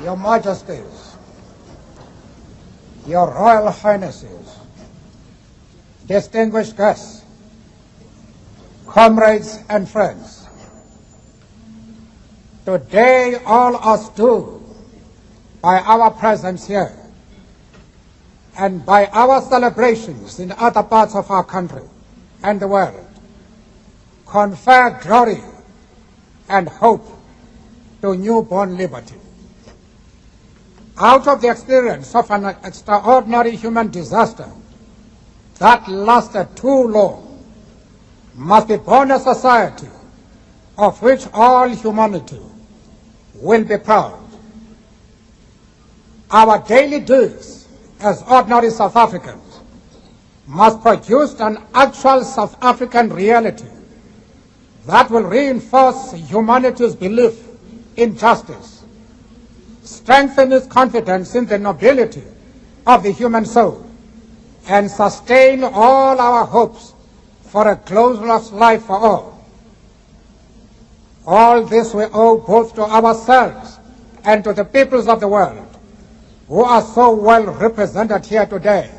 Your Majesties, Your Royal Highnesses, distinguished guests, comrades and friends, today all us do, by our presence here and by our celebrations in other parts of our country and the world, confer glory and hope to newborn liberty. Out of the experience of an extraordinary human disaster that lasted too long, must be born a society of which all humanity will be proud. Our daily deeds as ordinary South Africans must produce an actual South African reality that will reinforce humanity's belief in justice, strengthen its confidence in the nobility of the human soul, and sustain all our hopes for a glorious life for all. All this we owe both to ourselves and to the peoples of the world who are so well represented here today.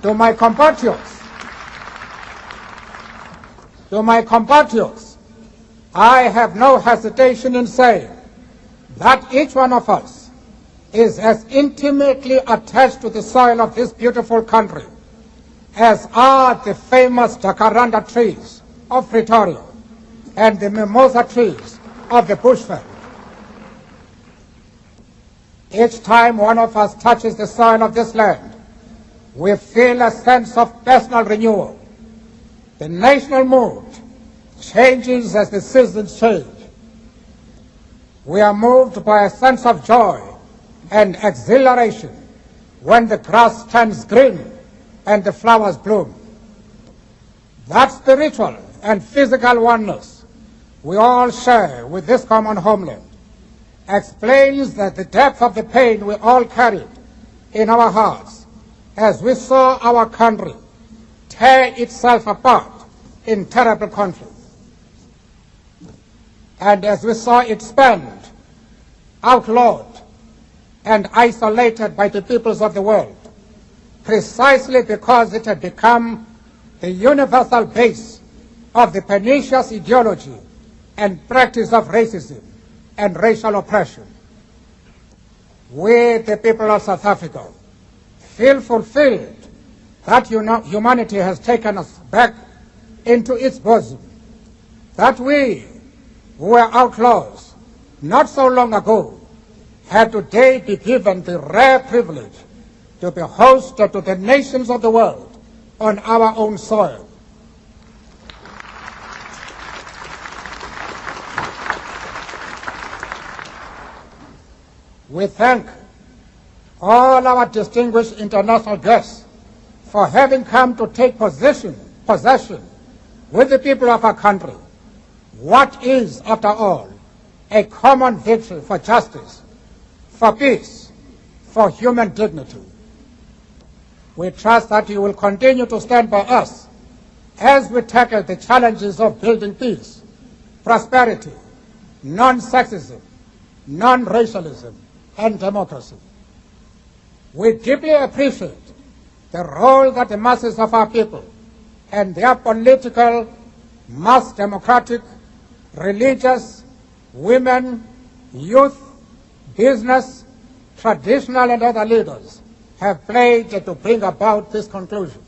To my compatriots, I have no hesitation in saying that each one of us is as intimately attached to the soil of this beautiful country as are the famous jacaranda trees of Pretoria and the mimosa trees of the bushveld. Each time one of us touches the soil of this land, we feel a sense of personal renewal. The national mood changes as the seasons change. We are moved by a sense of joy and exhilaration when the grass turns green and the flowers bloom. That spiritual and physical oneness we all share with this common homeland explains that the depth of the pain we all carried in our hearts as we saw our country tear itself apart in terrible conflict, and as we saw it spent, outlawed, and isolated by the peoples of the world, precisely because it had become the universal base of the pernicious ideology and practice of racism and racial oppression. We, the people of South Africa, feel fulfilled that humanity has taken us back into its bosom, that we, who were outlaws not so long ago, had today be given the rare privilege to be host to the nations of the world on our own soil. We thank all our distinguished international guests for having come to take possession with the people of our country what is, after all, a common victory for justice, for peace, for human dignity. We trust that you will continue to stand by us as we tackle the challenges of building peace, prosperity, non-sexism, non-racialism, and democracy. We deeply appreciate the role that the masses of our people and their political, mass democratic, religious, women, youth, business, traditional and other leaders have played to bring about this conclusion.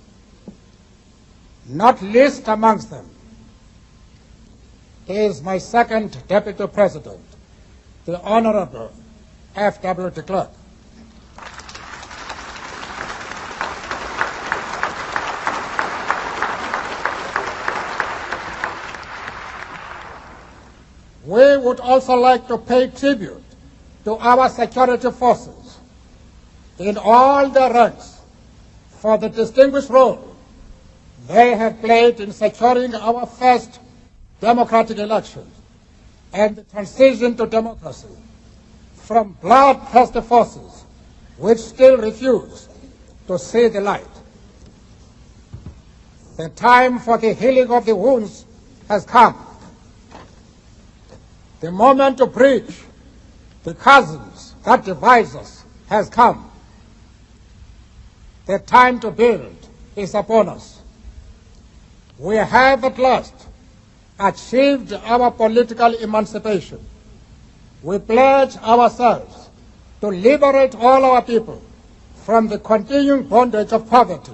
Not least amongst them is my second Deputy President, the Honorable F.W. de Klerk. We would also like to pay tribute to our security forces in all their ranks for the distinguished role they have played in securing our first democratic elections and the transition to democracy from bloodthirsty forces which still refuse to see the light. The time for the healing of the wounds has come. The moment to bridge The chasms that divide us has come. The time to build is upon us. We have at last achieved our political emancipation. We pledge ourselves to liberate all our people from the continuing bondage of poverty,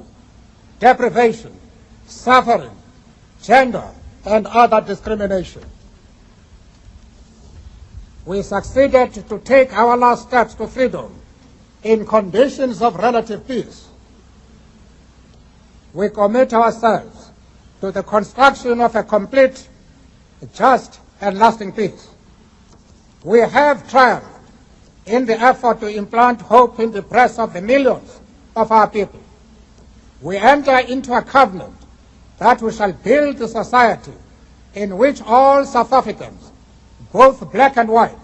deprivation, suffering, gender, and other discrimination. We succeeded to take our last steps to freedom in conditions of relative peace. We commit ourselves to the construction of a complete, just, and lasting peace. We have triumphed in the effort to implant hope in the breasts of the millions of our people. We enter into a covenant that we shall build a society in which all South Africans, both black and white,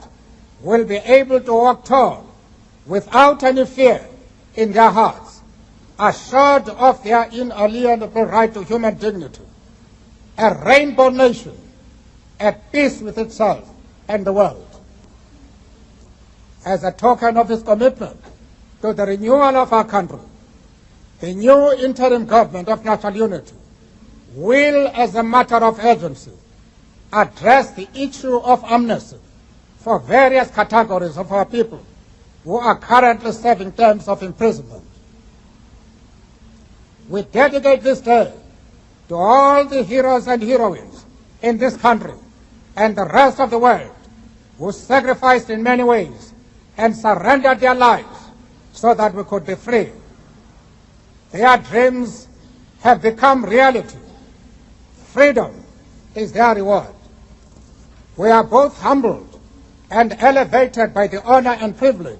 will be able to walk tall without any fear in their hearts, assured of their inalienable right to human dignity, a rainbow nation at peace with itself and the world. As a token of this commitment to the renewal of our country, the new interim government of national unity will, as a matter of urgency, address the issue of amnesty for various categories of our people who are currently serving terms of imprisonment. We dedicate this day to all the heroes and heroines in this country and the rest of the world who sacrificed in many ways and surrendered their lives so that we could be free. Their dreams have become reality. Freedom is their reward. We are both humbled and elevated by the honor and privilege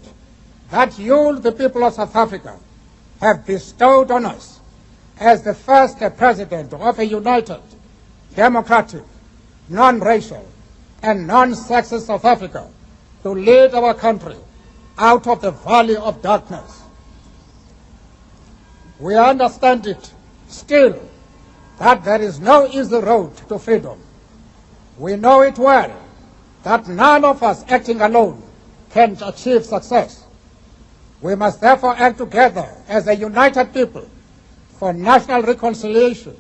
that you, the people of South Africa, have bestowed on us as the first president of a united, democratic, non-racial, and non-sexist South Africa to lead our country out of the valley of darkness. We understand it still that there is no easy road to freedom. We know it well that none of us acting alone can achieve success. We must therefore act together as a united people for national reconciliation,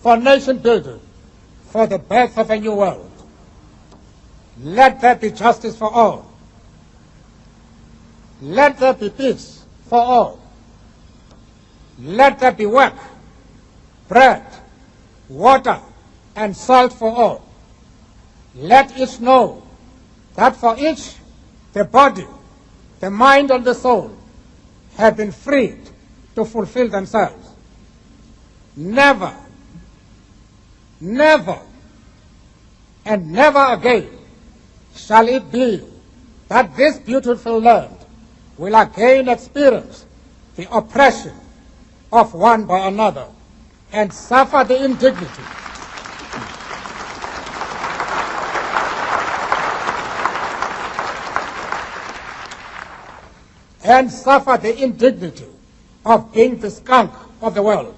for nation building, for the birth of a new world. Let there be justice for all. Let there be peace for all. Let there be work, bread, water, and salt for all. Let each know that for each, the body, the mind, and the soul have been freed to fulfill themselves. Never, never, and never again shall it be that this beautiful land will again experience the oppression of one by another and suffer the indignity of being the skunk of the world.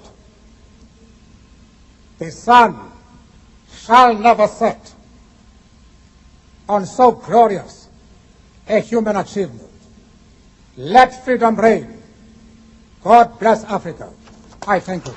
The sun shall never set on so glorious a human achievement. Let freedom reign. God bless Africa. I thank you.